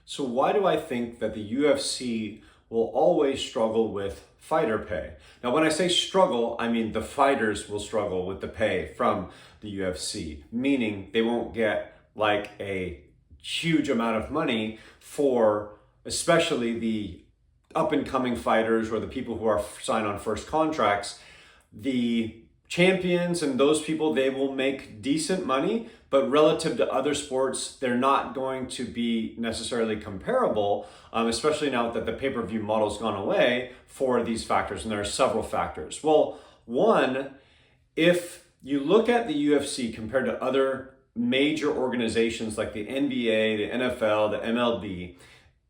So why do I think that the UFC will always struggle with fighter pay? Now, when I say struggle, I mean the fighters will struggle with the pay from the UFC, meaning they won't get like a huge amount of money for especially the up and coming fighters or the people who are signed on first contracts. The champions and those people, they will make decent money, but relative to other sports, they're not going to be necessarily comparable, especially now that the pay-per-view model's gone away for these factors, and there are several factors. Well, one, if you look at the UFC compared to other major organizations like the NBA, the NFL, the MLB,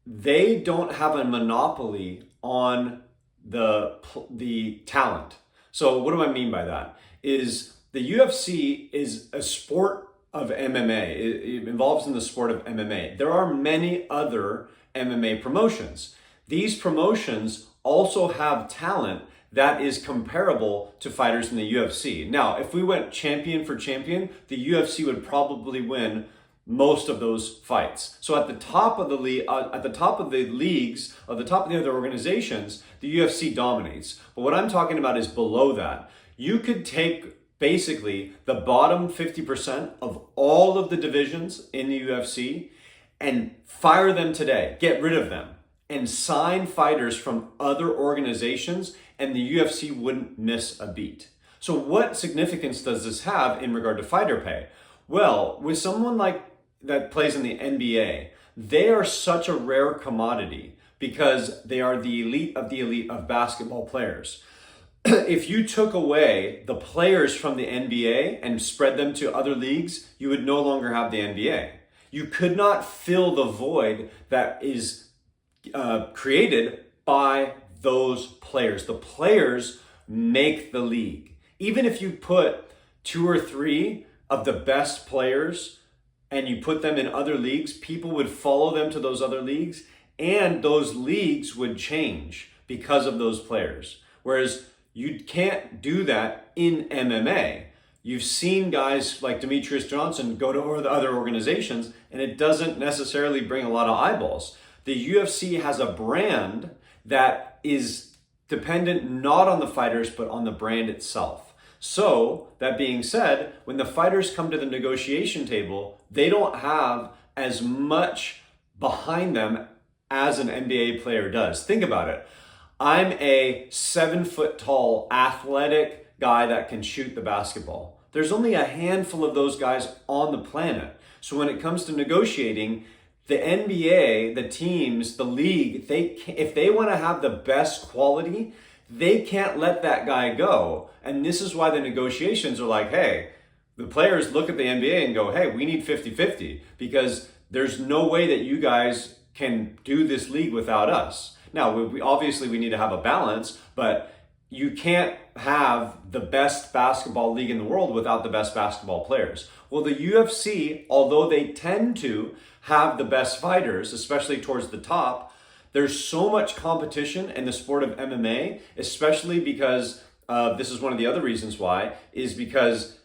they don't have a monopoly on the talent. So what do I mean by that? Is the UFC is a sport of MMA. It involves in the sport of MMA. There are many other MMA promotions. These promotions also have talent that is comparable to fighters in the UFC. Now, if we went champion for champion, the UFC would probably win most of those fights. So at the top of the league, at the top of the leagues, at the top of the other organizations, the UFC dominates. But what I'm talking about is below that. You could take basically the bottom 50% of all of the divisions in the UFC and fire them today, get rid of them, and sign fighters from other organizations, and the UFC wouldn't miss a beat. So what significance does this have in regard to fighter pay? Well, with someone like that plays in the NBA, they are such a rare commodity because they are the elite of basketball players. If you took away the players from the NBA and spread them to other leagues, you would no longer have the NBA. You could not fill the void that is created by those players. The players make the league. Even if you put 2 or 3 of the best players and you put them in other leagues, people would follow them to those other leagues, and those leagues would change because of those players. Whereas you can't do that in MMA. You've seen guys like Demetrius Johnson go to other organizations, and it doesn't necessarily bring a lot of eyeballs. The UFC has a brand that is dependent not on the fighters, but on the brand itself. So, that being said, when the fighters come to the negotiation table, they don't have as much behind them as an NBA player does. Think about it. I'm a 7-foot tall, athletic guy that can shoot the basketball. There's only a handful of those guys on the planet. So when it comes to negotiating, the NBA, the teams, the league, if they want to have the best quality, they can't let that guy go. And this is why the negotiations are like, hey, the players look at the NBA and go, hey, we need 50-50 because there's no way that you guys can do this league without us. Now, obviously we need to have a balance, but you can't have the best basketball league in the world without the best basketball players. Well, the UFC, although they tend to have the best fighters, especially towards the top, there's so much competition in the sport of MMA, especially because this is one of the other reasons why, is because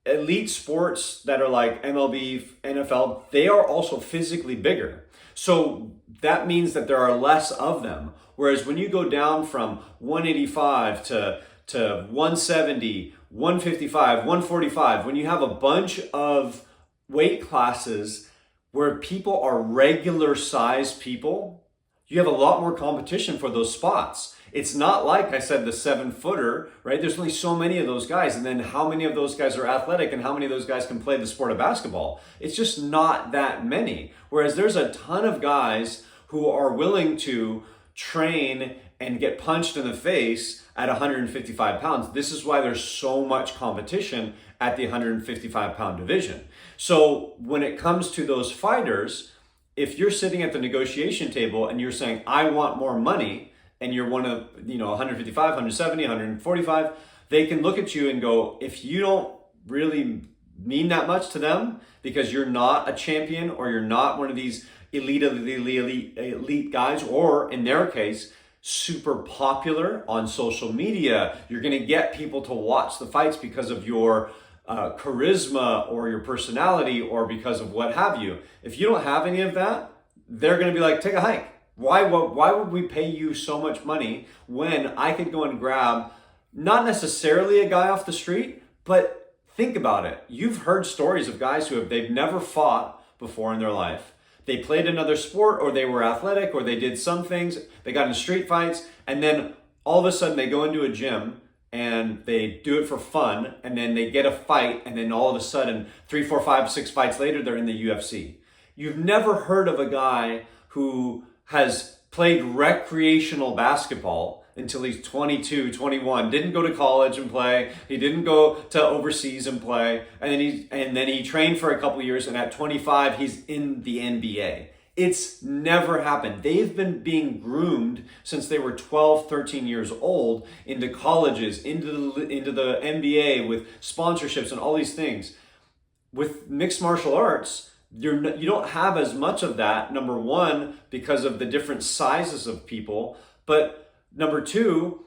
elite sports that are like MLB, NFL, they are also physically bigger. So that means that there are less of them. Whereas when you go down from 185 to 170, 155, 145, when you have a bunch of weight classes where people are regular size people, you have a lot more competition for those spots. It's not like I said, the 7-footer, right? There's only so many of those guys. And then how many of those guys are athletic and how many of those guys can play the sport of basketball? It's just not that many. Whereas there's a ton of guys who are willing to train and get punched in the face at 155 pounds. This is why there's so much competition at the 155 pound division. So when it comes to those fighters, if you're sitting at the negotiation table and you're saying, I want more money, and you're one of, 155, 170, 145, they can look at you and go, if you don't really mean that much to them because you're not a champion or you're not one of these elite guys, or in their case, super popular on social media, you're going to get people to watch the fights because of your charisma or your personality or because of what have you. If you don't have any of that, they're going to be like, take a hike. Why would we pay you so much money when I could go and grab not necessarily a guy off the street, but think about it. You've heard stories of guys they've never fought before in their life. They played another sport, or they were athletic, or they did some things. They got in street fights, and then all of a sudden they go into a gym and they do it for fun, and then they get a fight, and then all of a sudden 3, 4, 5, 6 fights later, they're in the UFC. You've never heard of a guy who has played recreational basketball until he's 22, 21, didn't go to college and play, he didn't go to overseas and play, and then he trained for a couple years, and at 25 he's in the NBA. It's never happened. They've been being groomed since they were 12, 13 years old into colleges, into the NBA with sponsorships and all these things. With mixed martial arts, you don't have as much of that, number one, because of the different sizes of people, but number two,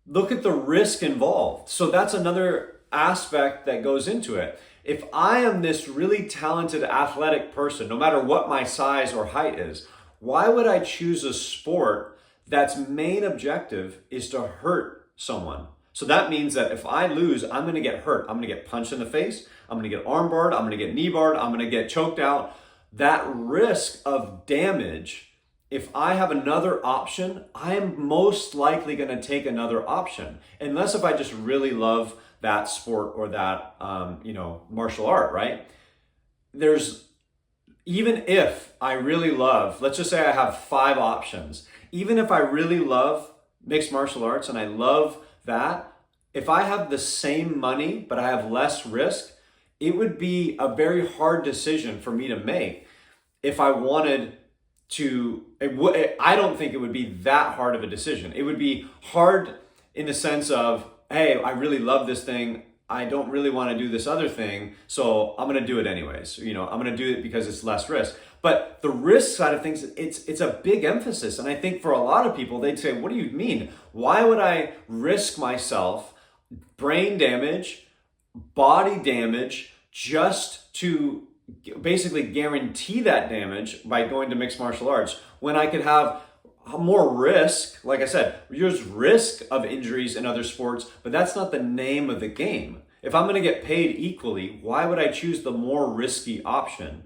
look at the risk involved. So that's another aspect that goes into it. If I am this really talented athletic person, no matter what my size or height is, why would I choose a sport that's main objective is to hurt someone? So that means that if I lose, I'm going to get hurt. I'm going to get punched in the face. I'm going to get arm barred. I'm going to get knee barred. I'm going to get choked out. That risk of damage, if I have another option, I am most likely going to take another option. Unless if I just really love that sport or that, martial art, right? Even if I really love, let's just say I have 5 options. Even if I really love mixed martial arts and I love that, if I have the same money, but I have less risk, it would be a very hard decision for me to make if I wanted to. I don't think it would be that hard of a decision. It would be hard in the sense of, hey, I really love this thing. I don't really want to do this other thing, so I'm going to do it anyways. I'm going to do it because it's less risk. But the risk side of things, it's a big emphasis. And I think for a lot of people, they'd say, what do you mean? Why would I risk myself, brain damage, body damage, just to basically guarantee that damage by going to mixed martial arts when I could have more risk? Like I said, there's risk of injuries in other sports, but that's not the name of the game. If I'm going to get paid equally, why would I choose the more risky option?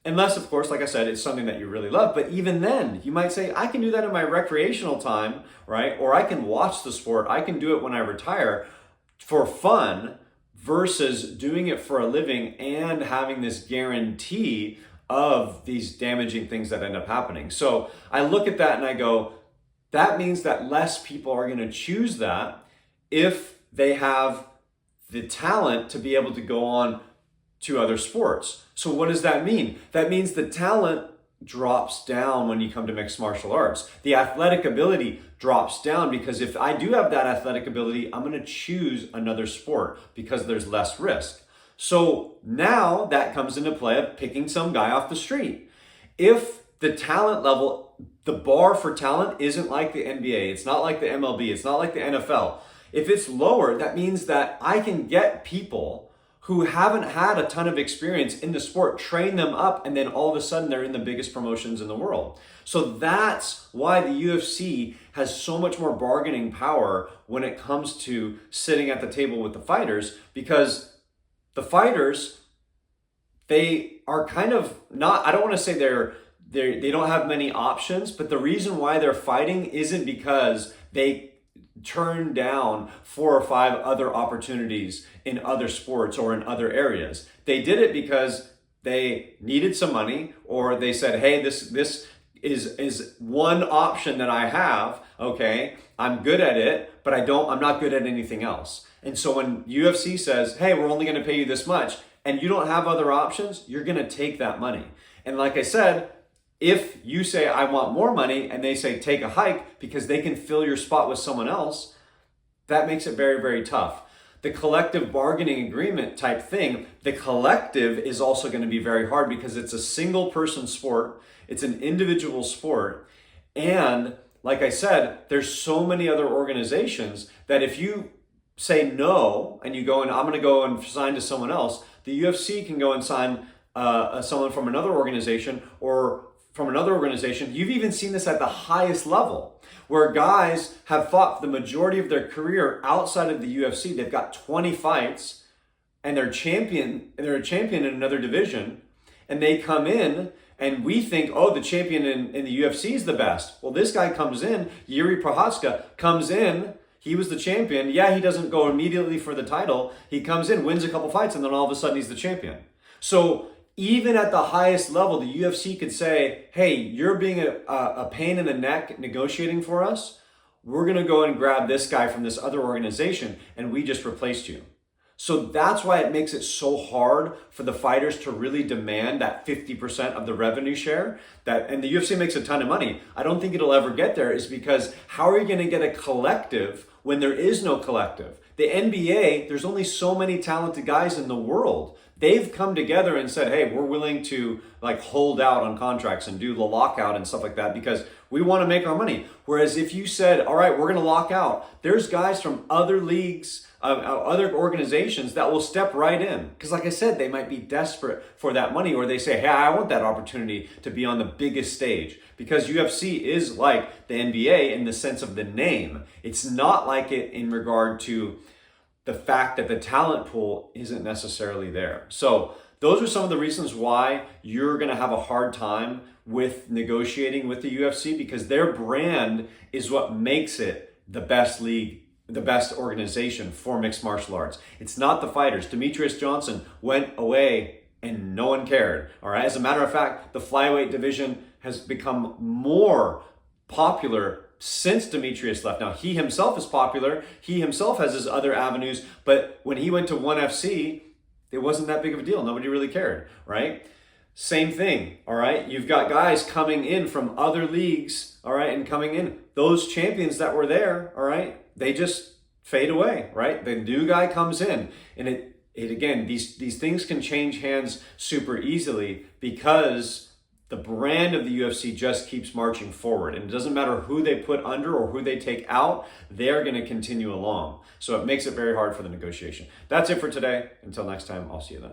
Unless, of course, like I said, it's something that you really love. But even then, you might say, I can do that in my recreational time, right? Or I can watch the sport. I can do it when I retire for fun versus doing it for a living and having this guarantee of these damaging things that end up happening. So I look at that and I go, that means that less people are going to choose that if they have the talent to be able to go on to other sports. So what does that mean? That means the talent drops down when you come to mixed martial arts. The athletic ability drops down because if I do have that athletic ability, I'm going to choose another sport because there's less risk. So now that comes into play of picking some guy off the street. If the talent level, the bar for talent isn't like the NBA, it's not like the MLB, it's not like the NFL. If it's lower, that means that I can get people who haven't had a ton of experience in the sport, train them up, and then all of a sudden they're in the biggest promotions in the world. So that's why the UFC has so much more bargaining power when it comes to sitting at the table with the fighters, because the fighters, they are kind of not, I don't want to say they don't have many options, but the reason why they're fighting isn't because they turn down 4 or 5 other opportunities in other sports or in other areas. They did it because they needed some money, or they said, hey, this is one option that I have. Okay, I'm good at it, but I'm not good at anything else. And so when UFC says, hey, we're only going to pay you this much, and you don't have other options, you're going to take that money. And like I said, if you say, I want more money, and they say, take a hike because they can fill your spot with someone else, that makes it very, very tough. The collective bargaining agreement type thing, the collective is also going to be very hard because it's a single person sport. It's an individual sport. And like I said, there's so many other organizations that if you say no and you go and I'm going to go and sign to someone else, the UFC can go and sign someone from another organization, or from another organization. You've even seen this at the highest level, where guys have fought the majority of their career outside of the UFC. They've got 20 fights and they're a champion in another division, and they come in and we think, oh, the champion in the UFC is the best. Well, this guy comes in, Yuri Prochazka comes in, he was the champion. Yeah, he doesn't go immediately for the title. He comes in, wins a couple fights, and then all of a sudden he's the champion. So even at the highest level, the UFC could say, hey, you're being a pain in the neck negotiating for us. We're going to go and grab this guy from this other organization, and we just replaced you. So that's why it makes it so hard for the fighters to really demand that 50% of the revenue share. And the UFC makes a ton of money. I don't think it'll ever get there, is because how are you going to get a collective when there is no collective? The NBA, there's only so many talented guys in the world. They've come together and said, hey, we're willing to hold out on contracts and do the lockout and stuff like that because we want to make our money. Whereas if you said, all right, we're going to lock out, there's guys from other leagues, other organizations that will step right in. Because like I said, they might be desperate for that money, or they say, hey, I want that opportunity to be on the biggest stage. Because UFC is like the NBA in the sense of the name. It's not like it in regard to the fact that the talent pool isn't necessarily there. So those are some of the reasons why you're going to have a hard time with negotiating with the UFC, because their brand is what makes it the best league, the best organization for mixed martial arts. It's not the fighters. Demetrius Johnson went away and no one cared. All right. As a matter of fact, the flyweight division has become more popular since Demetrius left. Now, he himself is popular. He himself has his other avenues. But when he went to ONE FC, it wasn't that big of a deal. Nobody really cared, right? Same thing, all right? You've got guys coming in from other leagues, all right, and coming in. Those champions that were there, all right, they just fade away, right? The new guy comes in, and it again, these things can change hands super easily because the brand of the UFC just keeps marching forward. And it doesn't matter who they put under or who they take out, they're going to continue along. So it makes it very hard for the negotiation. That's it for today. Until next time, I'll see you then.